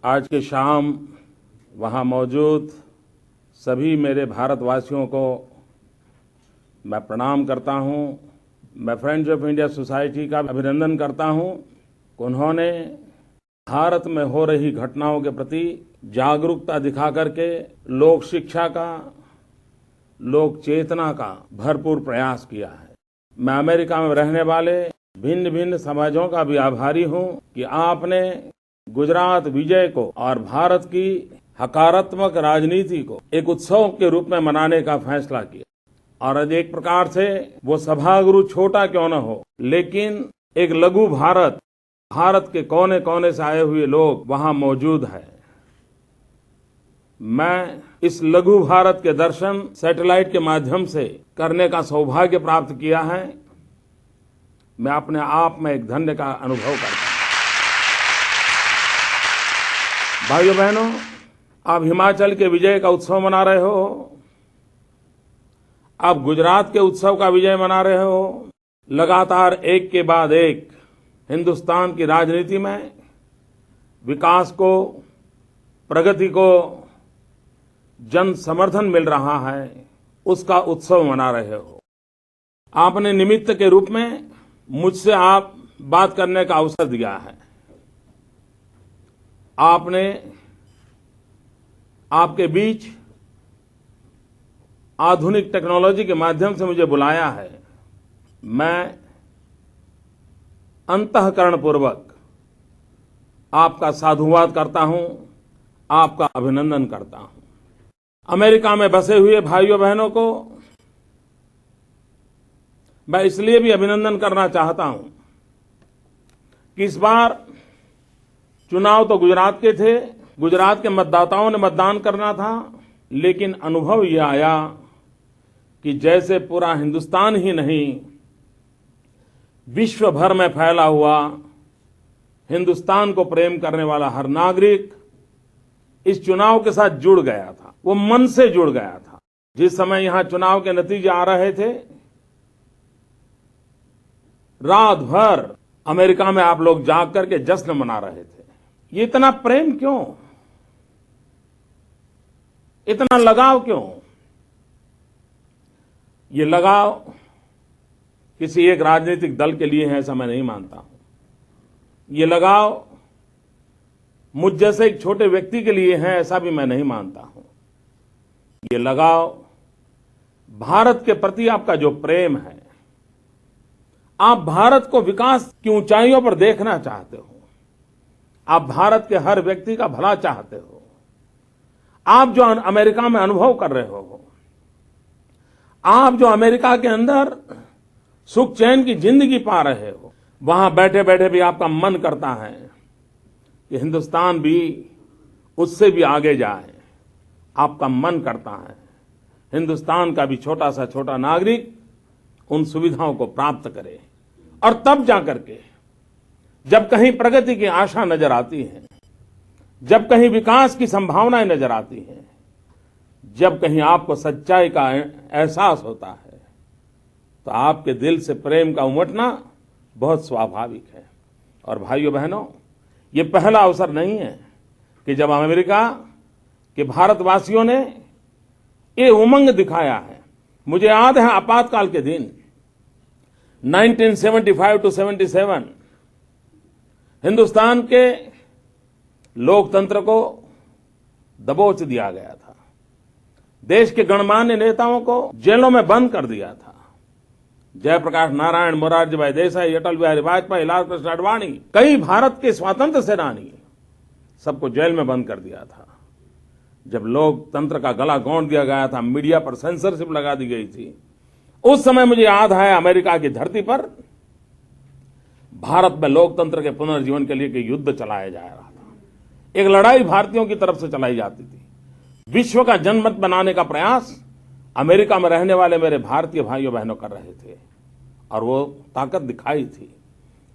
आज की शाम वहां मौजूद सभी मेरे भारतवासियों को मैं प्रणाम करता हूं। मैं फ्रेंड्स ऑफ इंडिया सोसाइटी का अभिनंदन करता हूं कि उन्होंने भारत में हो रही घटनाओं के प्रति जागरूकता दिखा करके लोक शिक्षा का, लोक चेतना का भरपूर प्रयास किया है। मैं अमेरिका में रहने वाले भिन्न भिन्न समाजों का भी आभारी हूं कि आपने गुजरात विजय को और भारत की हकारात्मक राजनीति को एक उत्सव के रूप में मनाने का फैसला किया। और एक प्रकार से वो सभागृह छोटा क्यों न हो, लेकिन एक लघु भारत, भारत के कोने कोने से आए हुए लोग वहां मौजूद है। मैं इस लघु भारत के दर्शन सैटेलाइट के माध्यम से करने का सौभाग्य प्राप्त किया है। मैं अपने आप में एक धन्य का अनुभव करता हूं। भाइयों बहनों, आप हिमाचल के विजय का उत्सव मना रहे हो, आप गुजरात के उत्सव का विजय मना रहे हो। लगातार एक के बाद एक हिंदुस्तान की राजनीति में विकास को, प्रगति को जन समर्थन मिल रहा है, उसका उत्सव मना रहे हो। आपने निमित्त के रूप में मुझसे आप बात करने का अवसर दिया है। आपने आपके बीच आधुनिक टेक्नोलॉजी के माध्यम से मुझे बुलाया है। मैं अंतःकरणपूर्वक आपका साधुवाद करता हूं, आपका अभिनंदन करता हूं। अमेरिका में बसे हुए भाइयों बहनों को मैं इसलिए भी अभिनंदन करना चाहता हूं कि इस बार चुनाव तो गुजरात के थे, गुजरात के मतदाताओं ने मतदान करना था, लेकिन अनुभव यह आया कि जैसे पूरा हिंदुस्तान ही नहीं, विश्व भर में फैला हुआ हिंदुस्तान को प्रेम करने वाला हर नागरिक इस चुनाव के साथ जुड़ गया था। वो मन से जुड़ गया था। जिस समय यहां चुनाव के नतीजे आ रहे थे, रात भर अमेरिका में आप लोग जाग करके जश्न मना रहे थे। ये इतना प्रेम क्यों, इतना लगाव क्यों? ये लगाव किसी एक राजनीतिक दल के लिए है ऐसा मैं नहीं मानता हूं। ये लगाव मुझ जैसे एक छोटे व्यक्ति के लिए है ऐसा भी मैं नहीं मानता हूं। ये लगाव भारत के प्रति आपका जो प्रेम है, आप भारत को विकास की ऊंचाइयों पर देखना चाहते हो, आप भारत के हर व्यक्ति का भला चाहते हो। आप जो अमेरिका में अनुभव कर रहे हो, आप जो अमेरिका के अंदर सुख चैन की जिंदगी पा रहे हो, वहां बैठे बैठे भी आपका मन करता है कि हिंदुस्तान भी उससे भी आगे जाए। आपका मन करता है हिंदुस्तान का भी छोटा सा छोटा नागरिक उन सुविधाओं को प्राप्त करे। और तब जाकर के जब कहीं प्रगति की आशा नजर आती है, जब कहीं विकास की संभावनाएं नजर आती हैं, जब कहीं आपको सच्चाई का एहसास होता है, तो आपके दिल से प्रेम का उमटना बहुत स्वाभाविक है। और भाइयों बहनों, ये पहला अवसर नहीं है कि जब अमेरिका के भारतवासियों ने ये उमंग दिखाया है। मुझे याद है आपातकाल के दिन 1975 to 77 हिंदुस्तान के लोकतंत्र को दबोच दिया गया था। देश के गणमान्य नेताओं को जेलों में बंद कर दिया था। जयप्रकाश नारायण, मोरारजी भाई देसाई, अटल बिहारी वाजपेयी, लाल कृष्ण आडवाणी, कई भारत के स्वतंत्र सेनानी, सबको जेल में बंद कर दिया था। जब लोकतंत्र का गला घोंट दिया गया था, मीडिया पर सेंसरशिप लगा दी गई थी, उस समय मुझे याद है अमेरिका की धरती पर भारत में लोकतंत्र के पुनर्जीवन के लिए एक युद्ध चलाया जा रहा था। एक लड़ाई भारतीयों की तरफ से चलाई जाती थी। विश्व का जनमत बनाने का प्रयास अमेरिका में रहने वाले मेरे भारतीय भाइयों बहनों कर रहे थे, और वो ताकत दिखाई थी।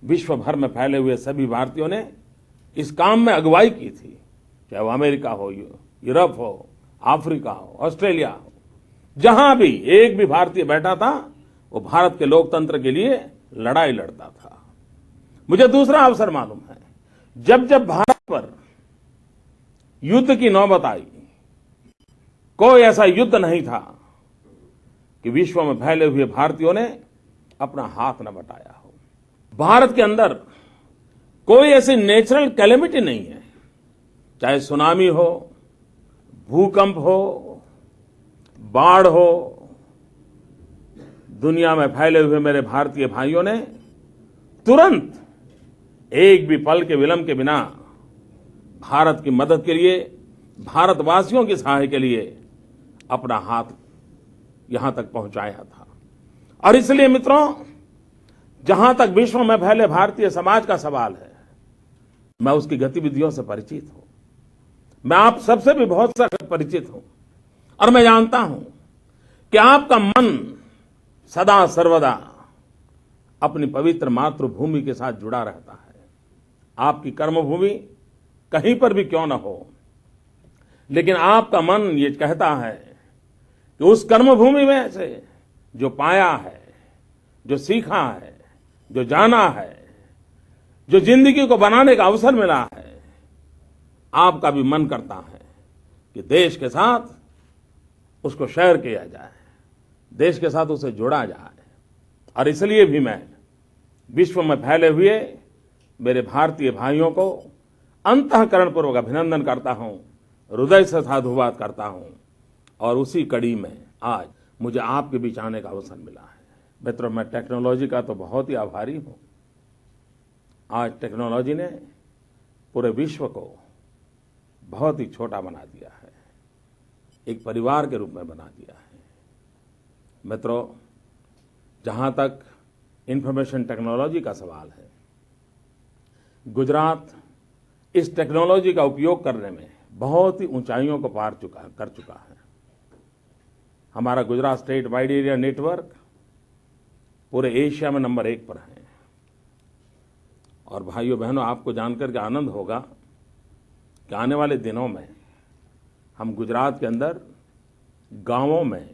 विश्व भर में फैले हुए सभी भारतीयों ने इस काम में अगुवाई की थी, चाहे वो अमेरिका हो, यूरोप हो, अफ्रीका हो, ऑस्ट्रेलिया हो। जहां भी एक भी भारतीय बैठा था, वो भारत के लोकतंत्र के लिए लड़ाई लड़ता था। मुझे दूसरा अवसर मालूम है, जब जब भारत पर युद्ध की नौबत आई, कोई ऐसा युद्ध नहीं था कि विश्व में फैले हुए भारतीयों ने अपना हाथ न बटाया हो। भारत के अंदर कोई ऐसी नेचुरल कैलेमिटी नहीं है, चाहे सुनामी हो, भूकंप हो, बाढ़ हो, दुनिया में फैले हुए मेरे भारतीय भाइयों ने तुरंत एक भी पल के विलंब के बिना भारत की मदद के लिए, भारतवासियों की सहायता के लिए अपना हाथ यहां तक पहुंचाया था। और इसलिए मित्रों, जहां तक विश्व में फैले भारतीय समाज का सवाल है, मैं उसकी गतिविधियों से परिचित हूं, मैं आप सबसे भी बहुत सख्त परिचित हूं, और मैं जानता हूं कि आपका मन सदा सर्वदा अपनी पवित्र मातृभूमि के साथ जुड़ा रहता है। आपकी कर्मभूमि कहीं पर भी क्यों न हो, लेकिन आपका मन ये कहता है कि उस कर्मभूमि में से जो पाया है, जो सीखा है, जो जाना है, जो जिंदगी को बनाने का अवसर मिला है, आपका भी मन करता है कि देश के साथ उसको शेयर किया जाए, देश के साथ उसे जोड़ा जाए। और इसलिए भी मैं विश्व में फैले हुए मेरे भारतीय भाइयों को अंतःकरणपूर्वक अभिनंदन करता हूं, हृदय से साधुवाद करता हूं। और उसी कड़ी में आज मुझे आपके बीच आने का अवसर मिला है। मित्रों, मैं टेक्नोलॉजी का तो बहुत ही आभारी हूं। आज टेक्नोलॉजी ने पूरे विश्व को बहुत ही छोटा बना दिया है, एक परिवार के रूप में बना दिया है। मित्रों, जहां तक इंफॉर्मेशन टेक्नोलॉजी का सवाल है, गुजरात इस टेक्नोलॉजी का उपयोग करने में बहुत ही ऊंचाइयों को पार कर चुका है। हमारा Gujarat state wide area network पूरे एशिया में नंबर 1 पर है। और भाइयों बहनों, आपको जानकर के आनंद होगा कि आने वाले दिनों में हम गुजरात के अंदर गांवों में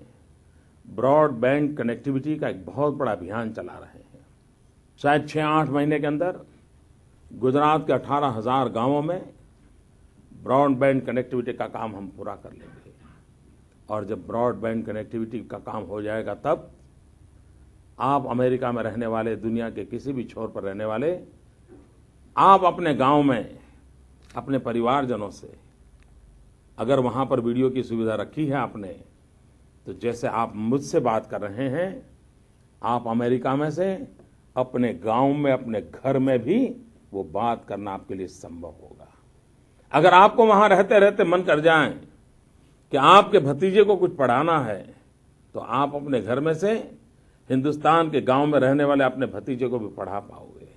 ब्रॉडबैंड कनेक्टिविटी का एक बहुत बड़ा अभियान चला रहे हैं। शायद 6-8 महीने के अंदर गुजरात के 18,000 गांवों में ब्रॉडबैंड कनेक्टिविटी का काम हम पूरा कर लेंगे। और जब ब्रॉडबैंड कनेक्टिविटी का काम हो जाएगा, तब आप अमेरिका में रहने वाले, दुनिया के किसी भी छोर पर रहने वाले, आप अपने गांव में अपने परिवारजनों से, अगर वहां पर वीडियो की सुविधा रखी है आपने, तो जैसे आप मुझसे बात कर रहे हैं, आप अमेरिका में से अपने गांव में, अपने घर में भी वो बात करना आपके लिए संभव होगा। अगर आपको वहां रहते रहते मन कर जाए कि आपके भतीजे को कुछ पढ़ाना है, तो आप अपने घर में से हिंदुस्तान के गांव में रहने वाले अपने भतीजे को भी पढ़ा पाओगे।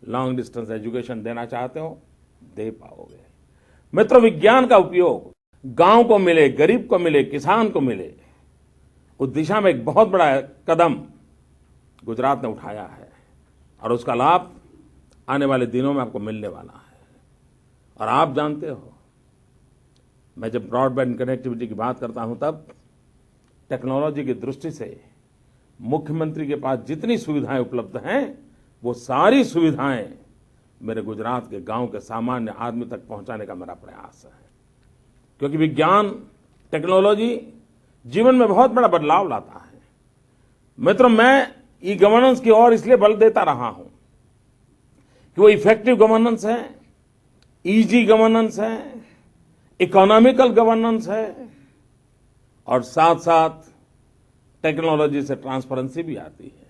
लॉन्ग डिस्टेंस एजुकेशन देना चाहते हो, दे पाओगे। मित्रों, विज्ञान का उपयोग गांव को मिले, गरीब को मिले, किसान को मिले, उस दिशा में एक बहुत बड़ा कदम गुजरात ने उठाया है। और उसका लाभ आने वाले दिनों में आपको मिलने वाला है। और आप जानते हो, मैं जब ब्रॉडबैंड कनेक्टिविटी की बात करता हूं, तब टेक्नोलॉजी की दृष्टि से मुख्यमंत्री के पास जितनी सुविधाएं उपलब्ध हैं, वो सारी सुविधाएं मेरे गुजरात के गांव के सामान्य आदमी तक पहुंचाने का मेरा प्रयास है। क्योंकि विज्ञान, टेक्नोलॉजी जीवन में बहुत बड़ा बदलाव लाता है। मित्रों, मैं ई गवर्नेंस की ओर इसलिए बल देता रहा हूं कि वो इफेक्टिव गवर्नेंस है, इजी गवर्नेंस है, इकोनॉमिकल गवर्नेंस है, और साथ साथ टेक्नोलॉजी से ट्रांसपेरेंसी भी आती है।